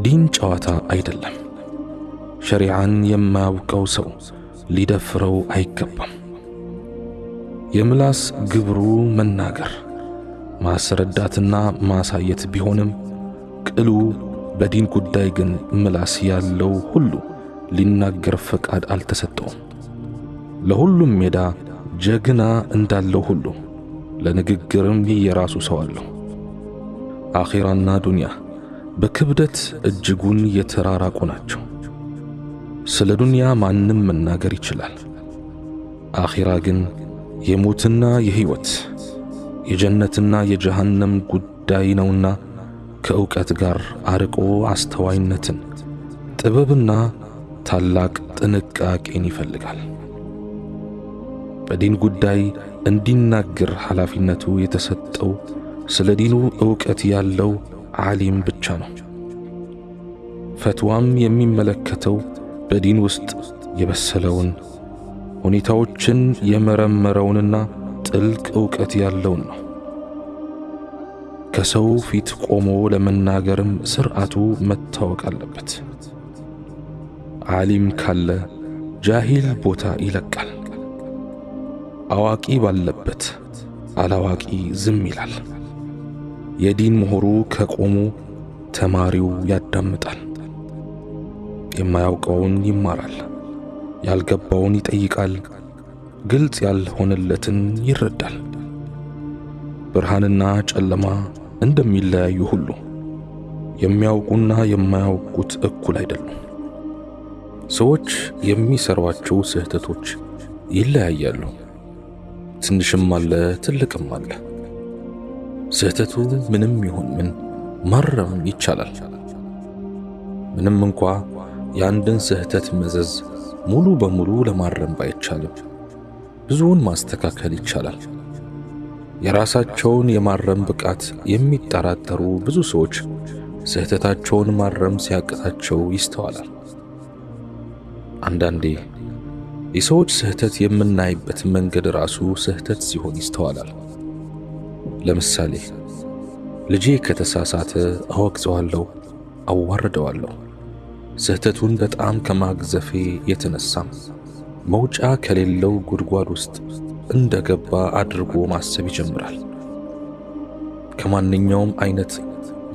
ዲን ጨዋታ አይደለም። ሸሪዓን የማያውቀው ሰው ሊደፍረው አይገባም። የምላስ ግብሩ መናገር፣ ማስረዳትና ማሳየት ቢሆንም ቅሉ በዲን ጉዳይ ግን ምላስ ያለው ሁሉ ሊናገር ፈቃድ አልተሰጠውም። ለሁሉም ሜዳ ጀግና እንዳለው ሁሉ ለንግግርም የራሱ ሰው አለው። አኺራና ዱንያ በክብደት እጅጉን የተራራቁ ናቸው። ስለ ዱንያ ማንም መናገር ይችላል። አኺራ ግን የሞትና የህይወት የጀነትና የጀሃነም ጉዳይ ነውና ከእውቀት ጋር አርቆ አስተዋይነትን፣ ጥበብና ታላቅ ጥንቃቄን ይፈልጋል። በዲን ጉዳይ እንዲናገር ኃላፊነቱ የተሰጠው ስለ ዲኑ ዕውቀት ያለው ዓሊም ብቻ ነው። ፈትዋም የሚመለከተው በዲን ውስጥ የበሰለውን ሁኔታዎችን የመረመረውንና ጥልቅ ዕውቀት ያለውን ነው። ከሰው ፊት ቆሞ ለመናገርም ስርዓቱ መታወቅ አለበት። ዓሊም ካለ ጃሂል ቦታ ይለቃል። አዋቂ ባለበት አላዋቂ ዝም ይላል። የዲን ምሁሩ ከቆሙ ተማሪው ያዳምጣል። የማያውቀውን ይማራል፣ ያልገባውን ይጠይቃል፣ ግልጽ ያልሆነለትን ይረዳል። ብርሃንና ጨለማ እንደሚለያዩ ሁሉ የሚያውቁና የማያውቁት እኩል አይደሉም። ሰዎች የሚሰሯቸው ስህተቶች ይለያያሉ። ትንሽም አለ፣ ትልቅም አለ። ስህተቱ ምንም ይሁን ምን ማረም ይቻላል። ምንም እንኳ የአንድን ስህተት መዘዝ ሙሉ በሙሉ ለማረም ባይቻልም ብዙውን ማስተካከል ይቻላል። የራሳቸውን የማረም ብቃት የሚጠራጠሩ ብዙ ሰዎች ስህተታቸውን ማረም ሲያቅታቸው ይስተዋላል። አንዳንዴ የሰዎች ስህተት የምናይበት መንገድ ራሱ ስህተት ሲሆን ይስተዋላል። ለምሳሌ ልጄ ከተሳሳተ አወግዘዋለሁ፣ አዋርደዋለሁ። ስህተቱን በጣም ከማግዘፌ የተነሳም መውጫ ከሌለው ጉድጓድ ውስጥ እንደገባ አድርጎ ማሰብ ይጀምራል። ከማንኛውም አይነት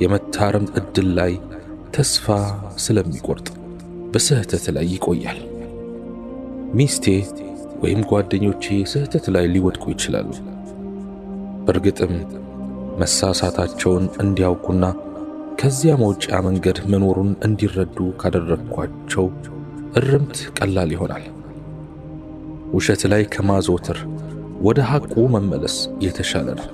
የመታረም እድል ላይ ተስፋ ስለሚቆርጥ በስህተት ላይ ይቆያል። ሚስቴ ወይም ጓደኞቼ ስህተት ላይ ሊወድቁ ይችላሉ። በእርግጥም መሳሳታቸውን እንዲያውቁና ከዚያ መውጫ መንገድ መኖሩን እንዲረዱ ካደረግኳቸው እርምት ቀላል ይሆናል። ውሸት ላይ ከማዘውተር ወደ ሐቁ መመለስ የተሻለ ነው።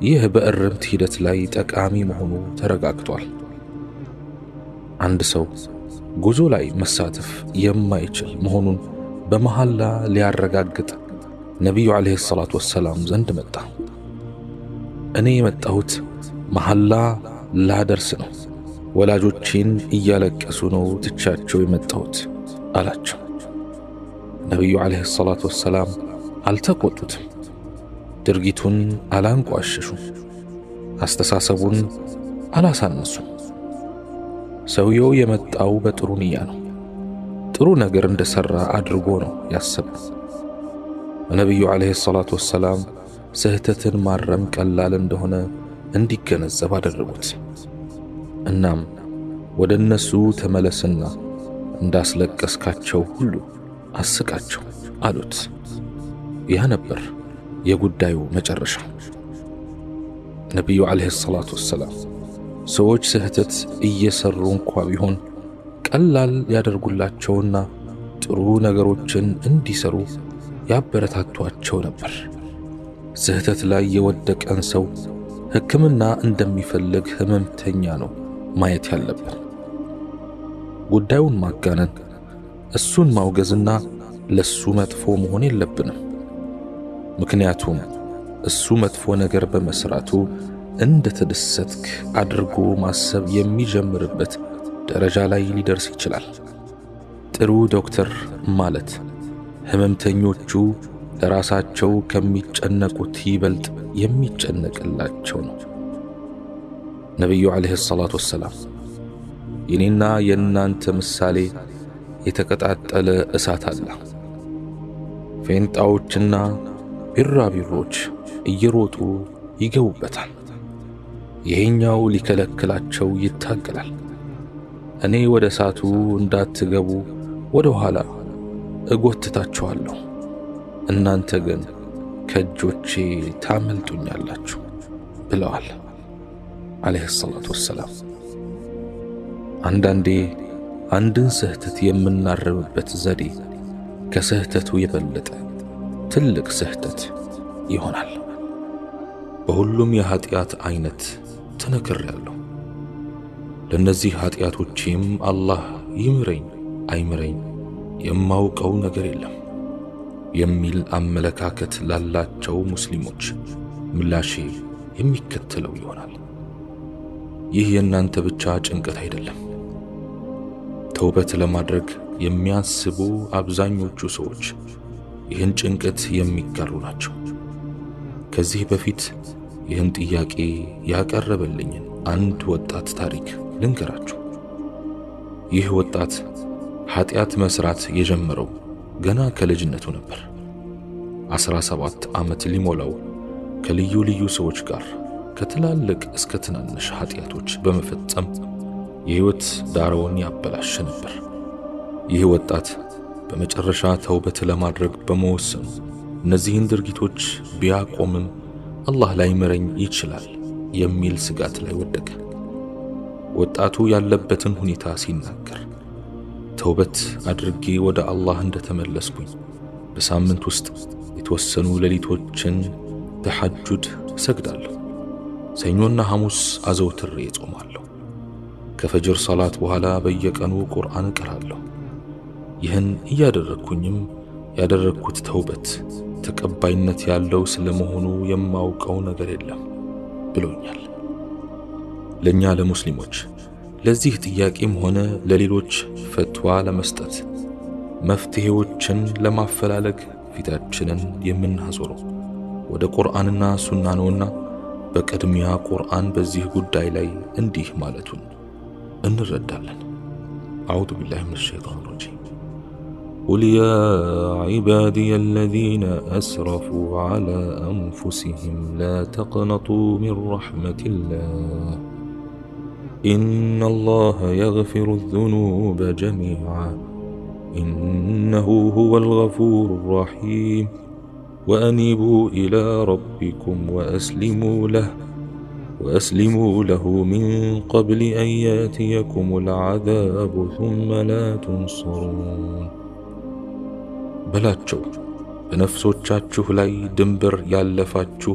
ይህ በእርምት ሂደት ላይ ጠቃሚ መሆኑ ተረጋግጧል። አንድ ሰው ጉዞ ላይ መሳተፍ የማይችል መሆኑን በመሐላ ሊያረጋግጥ ነቢዩ ዓለይሂ ሰላቱ ወሰላም ዘንድ መጣ። እኔ የመጣሁት መሐላ ላደርስ ነው፣ ወላጆቼን እያለቀሱ ነው ትቻቸው የመጣሁት አላቸው። ነቢዩ ዓለይሂ ሰላቱ ወሰላም አልተቆጡትም፣ ድርጊቱን አላንቋሸሹም፣ አስተሳሰቡን አላሳነሱም። ሰውየው የመጣው በጥሩ ንያ ነው። ጥሩ ነገር እንደሰራ አድርጎ ነው ያሰበው። ነቢዩ ዓለይሂ ሰላቱ ወሰላም ስህተትን ማረም ቀላል እንደሆነ እንዲገነዘብ አደረጉት። እናም ወደ እነሱ ተመለስና እንዳስለቀስካቸው ሁሉ አስቃቸው አሉት። ያ ነበር የጉዳዩ መጨረሻ። ነቢዩ ዓለይሂ ሰላቱ ወሰላም ሰዎች ስህተት እየሰሩ እንኳ ቢሆን ቀላል ያደርጉላቸውና ጥሩ ነገሮችን እንዲሰሩ ያበረታቷቸው ነበር። ስህተት ላይ የወደቀን ሰው ሕክምና እንደሚፈልግ ህመምተኛ ነው ማየት ያለብን። ጉዳዩን ማጋነን፣ እሱን ማውገዝና ለሱ መጥፎ መሆን የለብንም። ምክንያቱም እሱ መጥፎ ነገር በመስራቱ እንደተደሰትክ አድርጎ ማሰብ የሚጀምርበት ደረጃ ላይ ሊደርስ ይችላል። ጥሩ ዶክተር ማለት ህመምተኞቹ ለራሳቸው ከሚጨነቁት ይበልጥ የሚጨነቅላቸው ነው። ነቢዩ ዓለይሂ ሰላቱ ወሰላም የኔና የእናንተ ምሳሌ የተቀጣጠለ እሳት አለ። ፌንጣዎችና ቢራቢሮች እየሮጡ ይገቡበታል። ይሄኛው ሊከለክላቸው ይታገላል። እኔ ወደ እሳቱ እንዳትገቡ ወደ ኋላ እጎትታችኋለሁ፣ እናንተ ግን ከእጆቼ ታመልጡኛላችሁ ብለዋል አለይሂ ሰላቱ ወሰላም። አንዳንዴ አንድን ስህተት የምናርምበት ዘዴ ከስህተቱ የበለጠ ትልቅ ስህተት ይሆናል። በሁሉም የኃጢአት አይነት ተነክሬያለሁ። ለነዚህ ኃጢአቶቼም አላህ ይምረኝ አይምረኝ የማውቀው ነገር የለም የሚል አመለካከት ላላቸው ሙስሊሞች ምላሼ የሚከተለው ይሆናል። ይህ የእናንተ ብቻ ጭንቀት አይደለም። ተውበት ለማድረግ የሚያስቡ አብዛኞቹ ሰዎች ይህን ጭንቀት የሚጋሩ ናቸው። ከዚህ በፊት ይህን ጥያቄ ያቀረበልኝን አንድ ወጣት ታሪክ ልንገራችሁ። ይህ ወጣት ኃጢአት መስራት የጀመረው ገና ከልጅነቱ ነበር። 17 ዓመት ሊሞላው ከልዩ ልዩ ሰዎች ጋር ከትላልቅ እስከ ትናንሽ ኃጢአቶች በመፈጸም የሕይወት ዳራውን ያበላሸ ነበር። ይህ ወጣት በመጨረሻ ተውበት ለማድረግ በመወሰኑ እነዚህን ድርጊቶች ቢያቆምም አላህ ላይምረኝ ይችላል የሚል ስጋት ላይ ወደቀ። ወጣቱ ያለበትን ሁኔታ ሲናገር ተውበት አድርጌ ወደ አላህ እንደተመለስኩኝ በሳምንት ውስጥ የተወሰኑ ሌሊቶችን ተሐጁድ እሰግዳለሁ። ሰኞና ሐሙስ አዘውትሬ እጾማለሁ። ከፈጅር ሰላት በኋላ በየቀኑ ቁርአን እቀራለሁ። ይህን እያደረግኩኝም ያደረግኩት ተውበት ተቀባይነት ያለው ስለመሆኑ የማውቀው ነገር የለም ብሎኛል። ለኛ ለሙስሊሞች ለዚህ ጥያቄም ሆነ ለሌሎች ፈትዋ ለመስጠት መፍትሄዎችን ለማፈላለግ ፊታችንን የምናዞረው ወደ ቁርአንና ሱና ነውና በቅድሚያ ቁርአን በዚህ ጉዳይ ላይ እንዲህ ማለቱን እንረዳለን። አዑዙ ቢላሂ ሚነሽ ሸይጣኒር ረጂም قل يا عبادي الذين أسرفوا على أنفسهم لا تقنطوا من رحمة الله إن الله يغفر الذنوب جميعا إنه هو الغفور الرحيم وأنيبوا إلى ربكم وأسلموا له من قبل أن يأتيكم العذاب ثم لا تنصرون በላቸው በነፍሶቻችሁ ላይ ድንበር ያለፋችሁ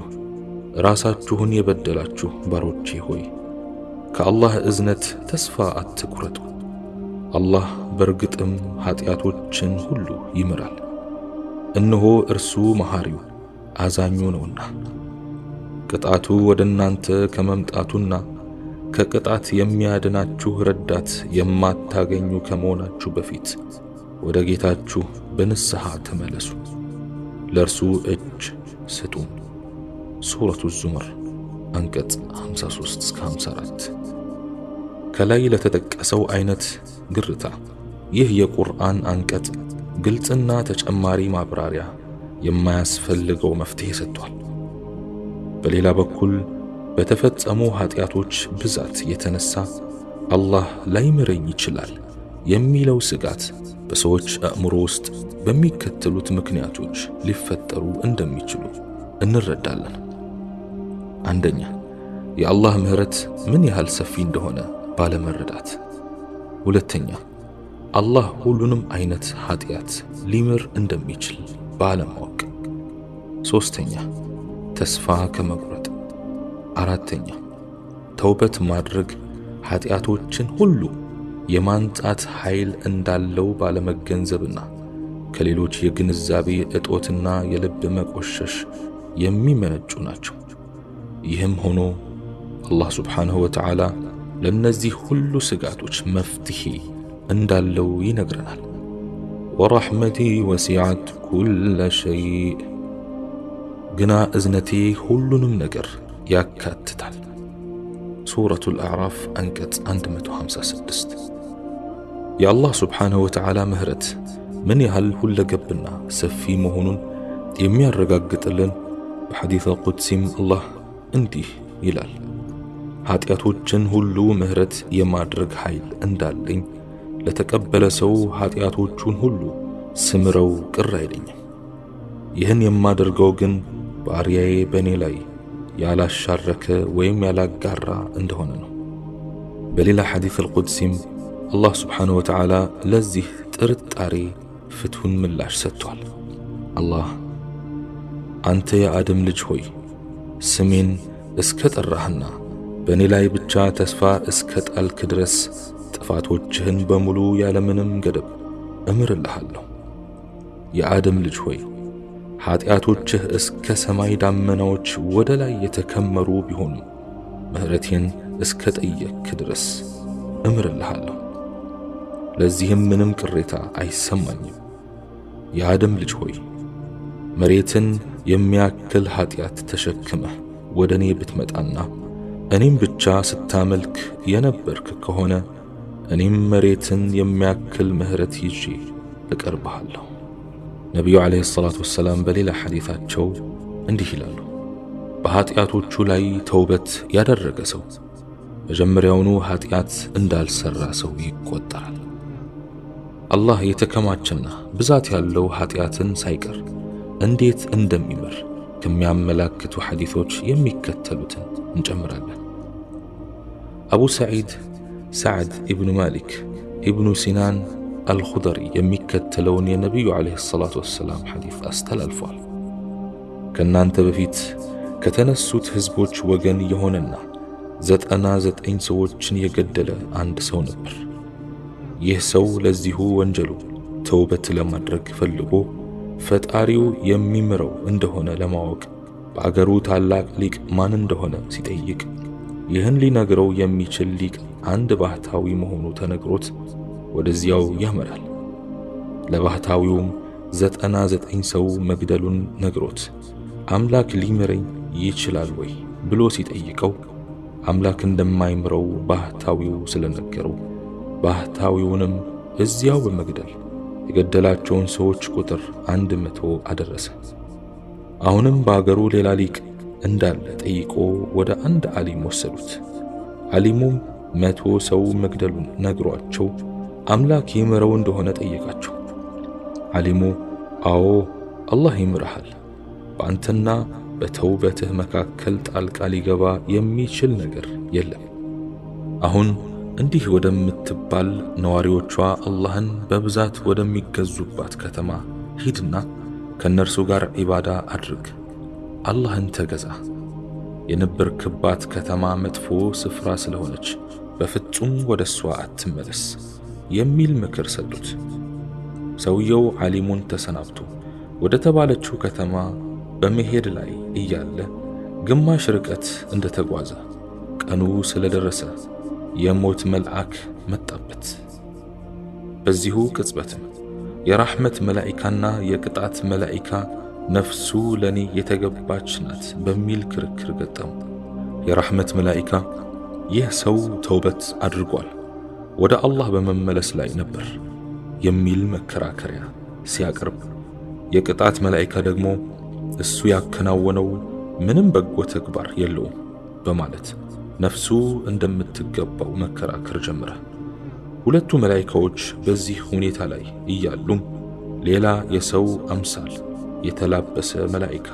ራሳችሁን የበደላችሁ ባሮቼ ሆይ ከአላህ እዝነት ተስፋ አትቁረጡ። አላህ በርግጥም ኃጢአቶችን ሁሉ ይምራል። እነሆ እርሱ መሐሪው አዛኙ ነውና። ቅጣቱ ወደ እናንተ ከመምጣቱና ከቅጣት የሚያድናችሁ ረዳት የማታገኙ ከመሆናችሁ በፊት ወደ ጌታችሁ በንስሐ ተመለሱ፣ ለእርሱ እጅ ስጡ። ሱረቱ ዙመር አንቀጽ 53-54። ከላይ ለተጠቀሰው አይነት ግርታ ይህ የቁርአን አንቀጽ ግልጽና ተጨማሪ ማብራሪያ የማያስፈልገው መፍትሄ ሰጥቷል። በሌላ በኩል በተፈጸሙ ኃጢአቶች ብዛት የተነሳ አላህ ላይምረኝ ይችላል የሚለው ስጋት በሰዎች አእምሮ ውስጥ በሚከተሉት ምክንያቶች ሊፈጠሩ እንደሚችሉ እንረዳለን። አንደኛ፣ የአላህ ምህረት ምን ያህል ሰፊ እንደሆነ ባለመረዳት። ሁለተኛ፣ አላህ ሁሉንም አይነት ኃጢአት ሊምር እንደሚችል ባለማወቅ። ሶስተኛ፣ ተስፋ ከመቁረጥ። አራተኛ፣ ተውበት ማድረግ ኃጢአቶችን ሁሉ የማንጻት ኃይል እንዳለው ባለመገንዘብና ከሌሎች የግንዛቤ እጦትና የልብ መቆሸሽ የሚመነጩ ናቸው። ይህም ሆኖ አላህ ሱብሓነሁ ወተዓላ ለነዚህ ሁሉ ስጋቶች መፍትሄ እንዳለው ይነግረናል። ወረሕመቲ ወሲዐት ኩለ ሸይእ፣ ግና እዝነቴ ሁሉንም ነገር ያካትታል። ሱረቱል አዕራፍ አንቀጽ 156። የአላህ ሱብሓነሁ ወተዓላ ምህረት ምን ያህል ሁለገብና ሰፊ መሆኑን የሚያረጋግጥልን በሐዲስ ቁድሲም አላህ እንዲህ ይላል፣ ኃጢአቶችን ሁሉ ምህረት የማድረግ ኃይል እንዳለኝ ለተቀበለ ሰው ኃጢአቶቹን ሁሉ ስምረው ቅር አይለኝም። ይህን የማደርገው ግን ባሪያዬ በእኔ ላይ ያላሻረከ ወይም ያላጋራ እንደሆነ ነው። በሌላ ሐዲስ ቁድሲም አላህ ሱብሓነሁ ወተዓላ ለዚህ ጥርጣሬ ፍቱን ምላሽ ሰጥቷል። አላህ አንተ የአደም ልጅ ሆይ ስሜን እስከ ጠራህና በእኔ ላይ ብቻ ተስፋ እስከ ጣልክ ድረስ ጥፋቶችህን በሙሉ ያለምንም ገደብ እምርልሃለሁ። የአደም ልጅ ሆይ ኃጢአቶችህ እስከ ሰማይ ዳመናዎች ወደ ላይ የተከመሩ ቢሆኑ ምህረቴን እስከ ጠየቅክ ድረስ እምርልሃለሁ። ለዚህም ምንም ቅሬታ አይሰማኝም። የአደም ልጅ ሆይ መሬትን የሚያክል ኃጢአት ተሸክመህ ወደ እኔ ብትመጣና እኔም ብቻ ስታመልክ የነበርክ ከሆነ እኔም መሬትን የሚያክል ምህረት ይዤ እቀርብሃለሁ። ነቢዩ ዓለይሂ ሰላቱ ወሰላም በሌላ ሐዲታቸው እንዲህ ይላሉ፣ በኃጢአቶቹ ላይ ተውበት ያደረገ ሰው መጀመሪያውኑ ኃጢአት እንዳልሰራ ሰው ይቆጠራል። አላህ የተከማቸና ብዛት ያለው ኃጢአትን ሳይቀር እንዴት እንደሚምር ከሚያመላክቱ ሐዲሶች የሚከተሉትን እንጨምራለን። አቡ ሰዒድ ሰዕድ ኢብኑ ማሊክ ኢብኑ ሲናን አልኹደሪ የሚከተለውን የነቢዩ ዓለይሂ ሰላቱ ወሰላም ሐዲስ አስተላልፏል። ከእናንተ በፊት ከተነሱት ሕዝቦች ወገን የሆነና 99 ሰዎችን የገደለ አንድ ሰው ነበር። ይህ ሰው ለዚሁ ወንጀሉ ተውበት ለማድረግ ፈልጎ ፈጣሪው የሚምረው እንደሆነ ለማወቅ በአገሩ ታላቅ ሊቅ ማን እንደሆነ ሲጠይቅ ይህን ሊነግረው የሚችል ሊቅ አንድ ባህታዊ መሆኑ ተነግሮት ወደዚያው ያመራል። ለባህታዊውም 99 ሰው መግደሉን ነግሮት አምላክ ሊምረኝ ይችላል ወይ ብሎ ሲጠይቀው አምላክ እንደማይምረው ባህታዊው ስለነገረው ባህታዊውንም እዚያው በመግደል የገደላቸውን ሰዎች ቁጥር 100 አደረሰ። አሁንም በአገሩ ሌላ ሊቅ እንዳለ ጠይቆ ወደ አንድ ዓሊም ወሰዱት። ዓሊሙም 100 ሰው መግደሉን ነግሯቸው አምላክ ይምረው እንደሆነ ጠየቃቸው። ዓሊሙ አዎ አላህ ይምርሃል፣ በአንተና በተውበትህ መካከል ጣልቃ ሊገባ የሚችል ነገር የለም። አሁን እንዲህ ወደምትባል ነዋሪዎቿ አላህን በብዛት ወደሚገዙባት ከተማ ሂድና ከነርሱ ጋር ዒባዳ አድርግ፣ አላህን ተገዛ። የነበርክባት ከተማ መጥፎ ስፍራ ስለሆነች በፍጹም ወደሷ አትመለስ የሚል ምክር ሰጡት። ሰውየው ዓሊሙን ተሰናብቶ ወደ ተባለችው ከተማ በመሄድ ላይ እያለ ግማሽ ርቀት እንደተጓዘ ቀኑ ስለደረሰ የሞት መልአክ መጣበት። በዚሁ ቅጽበትም የራህመት መላኢካና የቅጣት መላኢካ ነፍሱ ለኔ የተገባች ናት በሚል ክርክር ገጠሙ። የራህመት መላኢካ ይህ ሰው ተውበት አድርጓል፣ ወደ አላህ በመመለስ ላይ ነበር የሚል መከራከሪያ ሲያቀርብ፣ የቅጣት መላኢካ ደግሞ እሱ ያከናወነው ምንም በጎ ተግባር የለውም በማለት ነፍሱ እንደምትገባው መከራከር ጀመረ። ሁለቱ መላኢካዎች በዚህ ሁኔታ ላይ እያሉም ሌላ የሰው አምሳል የተላበሰ መላኢካ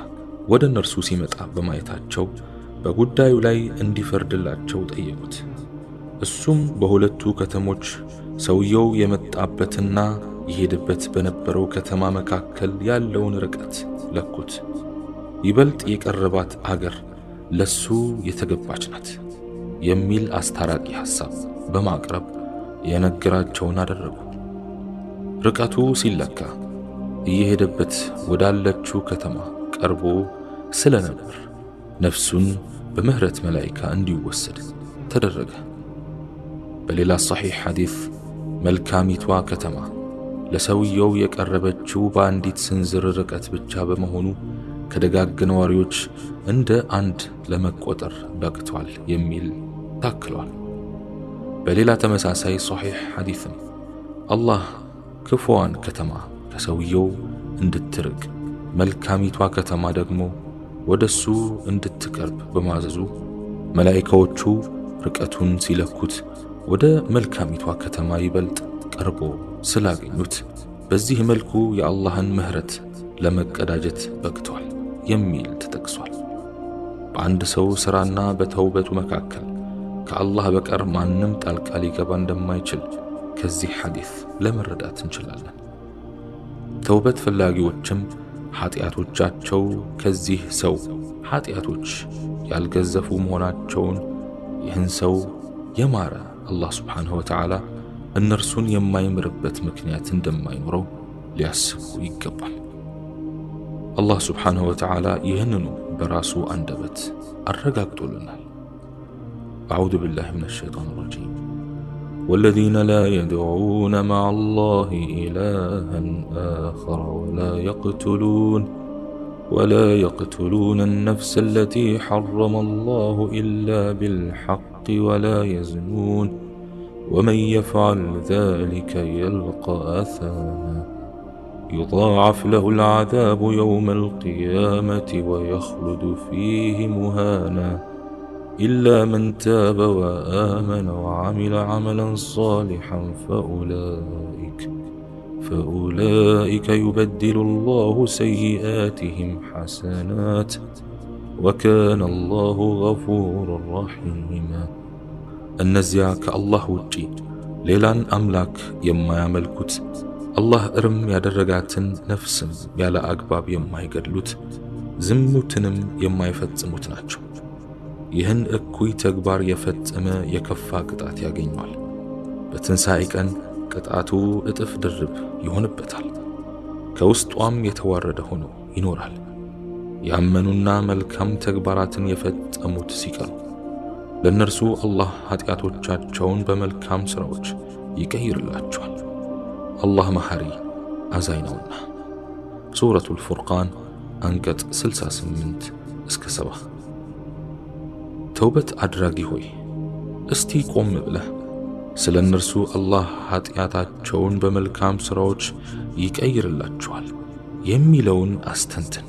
ወደ እነርሱ ሲመጣ በማየታቸው በጉዳዩ ላይ እንዲፈርድላቸው ጠየቁት። እሱም በሁለቱ ከተሞች ሰውየው የመጣበትና ይሄድበት በነበረው ከተማ መካከል ያለውን ርቀት ለኩት። ይበልጥ የቀረባት አገር ለሱ የተገባች ናት የሚል አስታራቂ ሐሳብ በማቅረብ የነገራቸውን አደረጉ። ርቀቱ ሲለካ እየሄደበት ወዳለችው ከተማ ቀርቦ ስለነበር ነፍሱን በምህረት መላኢካ እንዲወሰድ ተደረገ። በሌላ ሰሒሕ ሐዲስ መልካሚቷ ከተማ ለሰውየው የቀረበችው በአንዲት ስንዝር ርቀት ብቻ በመሆኑ ከደጋግ ነዋሪዎች እንደ አንድ ለመቆጠር በቅቷል የሚል ታክሏል። በሌላ ተመሳሳይ ሶሒሕ ሐዲስም አላህ ክፉዋን ከተማ ከሰውየው እንድትርቅ መልካሚቷ ከተማ ደግሞ ወደሱ እንድትቀርብ በማዘዙ መላእክቶቹ ርቀቱን ሲለኩት ወደ መልካሚቷ ከተማ ይበልጥ ቀርቦ ስላገኙት በዚህ መልኩ የአላህን ምህረት ለመቀዳጀት በቅቷል የሚል ተጠቅሷል። በአንድ ሰው ሥራና በተውበቱ መካከል ከአላህ በቀር ማንም ጣልቃ ሊገባ እንደማይችል ከዚህ ሐዲስ ለመረዳት እንችላለን። ተውበት ፈላጊዎችም ኃጢአቶቻቸው ከዚህ ሰው ኃጢአቶች ያልገዘፉ መሆናቸውን ይህን ሰው የማረ አላህ ስብሓንሁ ወተዓላ እነርሱን የማይምርበት ምክንያት እንደማይኖረው ሊያስቡ ይገባል። አላህ ስብሓንሁ ወተዓላ ይህንኑ በራሱ አንደበት አረጋግጦልናል። አዑዙ ቢላሂ ሚነ ሸይጣን ረጂም والذين لا يدعون مع الله إلها آخر ولا يقتلون النفس التي حرم الله إلا بالحق ولا يزنون ومن يفعل ذلك يلقى أثاما يضاعف له العذاب يوم القيامة ويخلد فيه مهانا إلا من تاب وآمن وعمل عملا صالحا فأولئك يبدل الله سيئاتهم حسنات وكان الله غفورا رحيما النزيع كالله وجي ليلان أملاك يما يملكوت الله ارم يدرجاتن نفسم يالا أقباب يما يقدلوت زموتنم يما يفتزموت ناتشو ይህን እኩይ ተግባር የፈጸመ የከፋ ቅጣት ያገኛል። በትንሣኤ ቀን ቅጣቱ እጥፍ ድርብ ይሆንበታል። ከውስጧም የተዋረደ ሆኖ ይኖራል። ያመኑና መልካም ተግባራትን የፈጸሙት ሲቀሩ ለነርሱ አላህ ኃጢአቶቻቸውን በመልካም ሥራዎች ይቀይርላቸዋል። አላህ መሐሪ አዛኝ ነውና። ሱረቱል ፉርቃን አንቀጽ 68 እስከ 70። ተውበት አድራጊ ሆይ እስቲ ቆም ብለህ ስለ እነርሱ አላህ ኃጢአታቸውን በመልካም ሥራዎች ይቀይርላቸዋል የሚለውን አስተንትን።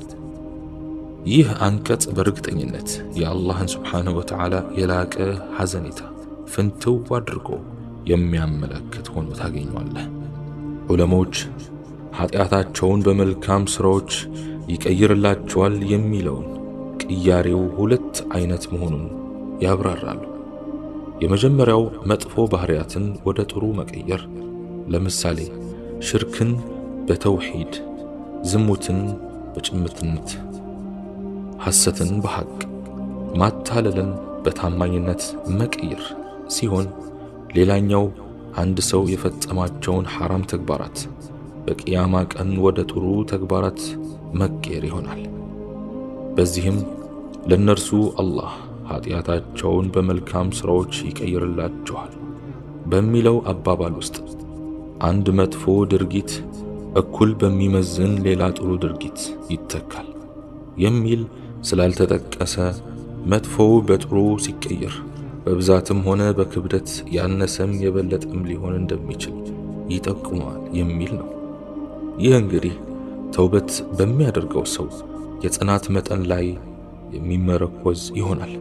ይህ አንቀጽ በእርግጠኝነት የአላህን ስብሓንሁ ወተዓላ የላቀ ሐዘኔታ ፍንትው አድርጎ የሚያመለክት ሆኖ ታገኘዋለህ። ዑለሞች ኃጢአታቸውን በመልካም ሥራዎች ይቀይርላቸዋል የሚለውን ቅያሬው ሁለት አይነት መሆኑን ያብራራሉ። የመጀመሪያው መጥፎ ባህሪያትን ወደ ጥሩ መቀየር፣ ለምሳሌ ሽርክን በተውሂድ፣ ዝሙትን በጭምትነት፣ ሐሰትን በሐቅ፣ ማታለልን በታማኝነት መቀየር ሲሆን፣ ሌላኛው አንድ ሰው የፈጸማቸውን ሐራም ተግባራት በቂያማ ቀን ወደ ጥሩ ተግባራት መቀየር ይሆናል። በዚህም ለነርሱ አላህ ኃጢአታቸውን በመልካም ሥራዎች ይቀይርላቸዋል በሚለው አባባል ውስጥ አንድ መጥፎ ድርጊት እኩል በሚመዝን ሌላ ጥሩ ድርጊት ይተካል የሚል ስላልተጠቀሰ መጥፎው በጥሩ ሲቀየር በብዛትም ሆነ በክብደት ያነሰም የበለጠም ሊሆን እንደሚችል ይጠቁማል የሚል ነው። ይህ እንግዲህ ተውበት በሚያደርገው ሰው የጽናት መጠን ላይ የሚመረኮዝ ይሆናል።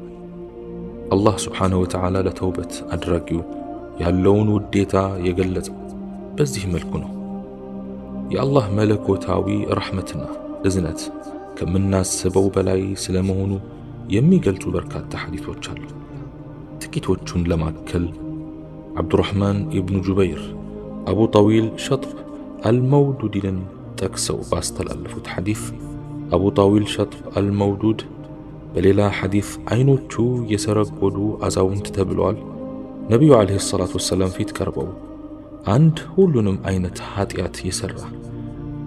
አላህ ስብሓንሁ ወተዓላ ለተውበት አድራጊው ያለውን ውዴታ የገለጸው በዚህ መልኩ ነው። የአላህ መለኮታዊ ረሕመትና እዝነት ከምናስበው በላይ ስለመሆኑ የሚገልጹ በርካታ ሐዲሶች አሉ። ጥቂቶቹን ለማከል ዓብዱራሕማን ኢብኑ ጁበይር አቡ ጠዊል ሸጥብ አልመውዱድን ጠቅሰው ባስተላለፉት ሐዲስ አቡ ጠዊል ሸጥብ አልመውዱድ በሌላ ሐዲስ አይኖቹ የሰረጎዱ አዛውንት ተብለዋል። ነቢዩ ዓለይሂ ሰላቱ ወሰላም ፊት ቀርበው አንድ ሁሉንም አይነት ኃጢአት የሠራ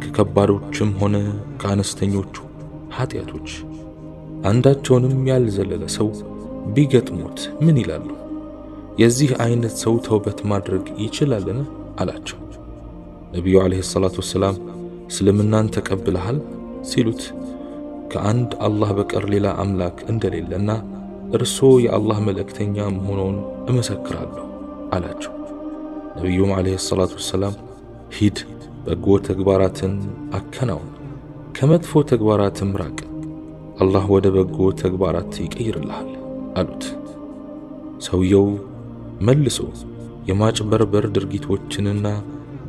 ከከባዶችም ሆነ ከአነስተኞቹ ኃጢአቶች አንዳቸውንም ያልዘለለ ሰው ቢገጥሙት ምን ይላሉ? የዚህ አይነት ሰው ተውበት ማድረግ ይችላልን? አላቸው። ነቢዩ ዓለይሂ ሰላቱ ወሰላም እስልምናን ተቀብለሃል ሲሉት ከአንድ አላህ በቀር ሌላ አምላክ እንደሌለና እርሶ የአላህ መልእክተኛ መሆኑን እመሰክራለሁ አላቸው። ነቢዩም ዓለይሂ ሰላቱ ወሰላም ሂድ፣ በጎ ተግባራትን አከናውን፣ ከመጥፎ ተግባራትም ራቅ፣ አላህ ወደ በጎ ተግባራት ይቀይርልሃል አሉት። ሰውየው መልሶ የማጭበርበር ድርጊቶችንና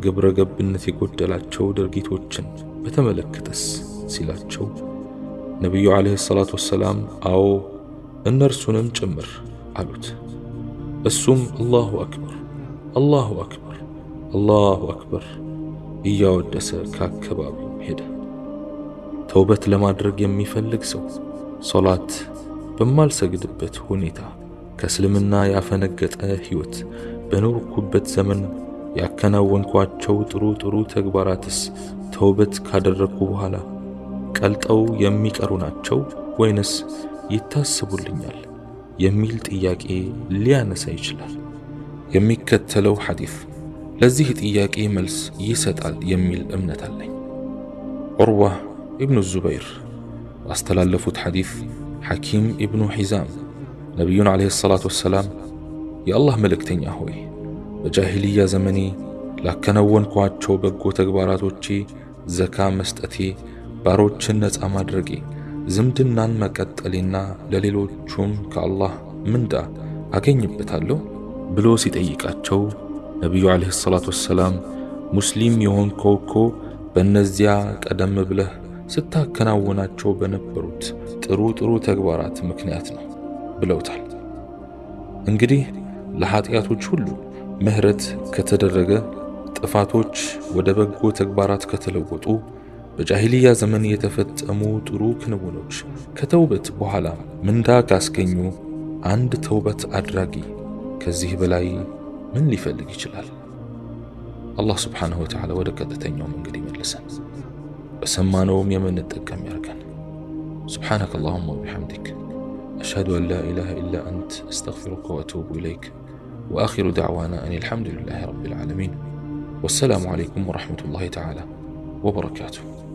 ግብረ ገብነት የጎደላቸው ድርጊቶችን በተመለከተስ ሲላቸው ነቢዩ ዓለይሂ ሰላቱ ወሰላም አዎ እነርሱንም ጭምር አሉት። እሱም አላሁ አክበር፣ አላሁ አክበር፣ አላሁ አክበር እያወደሰ ከአካባቢው ሄደ። ተውበት ለማድረግ የሚፈልግ ሰው ሶላት በማልሰግድበት ሁኔታ ከእስልምና ያፈነገጠ ሕይወት በኖርኩበት ዘመን ያከናወንኳቸው ጥሩ ተግባራትስ ተውበት ካደረግኩ በኋላ ቀልጠው የሚቀሩ ናቸው ወይንስ ይታሰቡልኛል የሚል ጥያቄ ሊያነሳ ይችላል። የሚከተለው ሐዲስ ለዚህ ጥያቄ መልስ ይሰጣል የሚል እምነት አለኝ። ዑርዋ ኢብኑ ዙበይር ባስተላለፉት ሐዲስ ሐኪም ኢብኑ ሒዛም ነቢዩን ዓለይሂ ሰላቱ ወሰላም የአላህ መልእክተኛ ሆይ በጃሂልያ ዘመኔ ላከናወንኳቸው በጎ ተግባራቶቼ ዘካ መስጠቴ፣ ባሮችን ነፃ ማድረጌ፣ ዝምድናን መቀጠሌና ለሌሎቹም ከአላህ ምንዳ አገኝበታለሁ ብሎ ሲጠይቃቸው ነቢዩ ዓለይሂ ሰላቱ ወሰላም ሙስሊም የሆንከው እኮ በእነዚያ ቀደም ብለህ ስታከናወናቸው በነበሩት ጥሩ ተግባራት ምክንያት ነው ብለውታል። እንግዲህ ለኃጢአቶች ሁሉ ምህረት ከተደረገ፣ ጥፋቶች ወደ በጎ ተግባራት ከተለወጡ፣ በጃሂልያ ዘመን የተፈጸሙ ጥሩ ክንውኖች ከተውበት በኋላ ምንዳ ካስገኙ አንድ ተውበት አድራጊ ከዚህ በላይ ምን ሊፈልግ ይችላል? አላህ ስብሓንሁ ወተዓላ ወደ ቀጥተኛው መንገድ ይመልሰን፣ በሰማነውም የምንጠቀም ያርገን። سبحانك اللهم وبحمدك أشهد أن لا إله إلا أنت أستغفرك وأتوب إليك وآخر دعوانا أن الحمد لله رب العالمين والسلام عليكم ورحمة الله تعالى وبركاته.